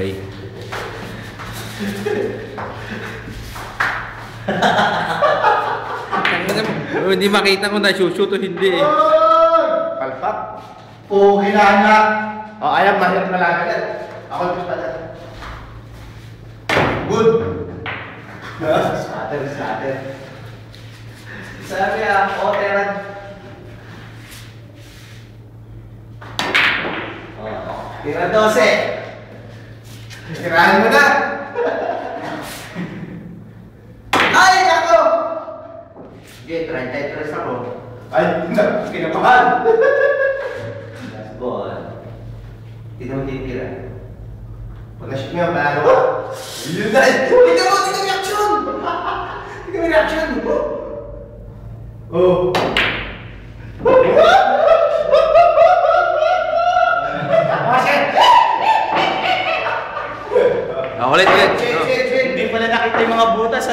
Okay. Hindi makita kung na-shoot o hindi eh. Palpak. Oo, ginaanak. O, ayan, mahirap na lang agad. Ako yung pala. Good. Scatter. Sabi Oteran. Tira 12. Tirahan mo na. Ay, ako! Sige, 33 ako. Ay, kinabahan. Last ball. Tinong titira. Pag na-shoot mo yung palo ka. Yun na! Tignan mo reaction! Tignan mo reaction! Oh! Ulit. Hindi pala nakita yung mga butas.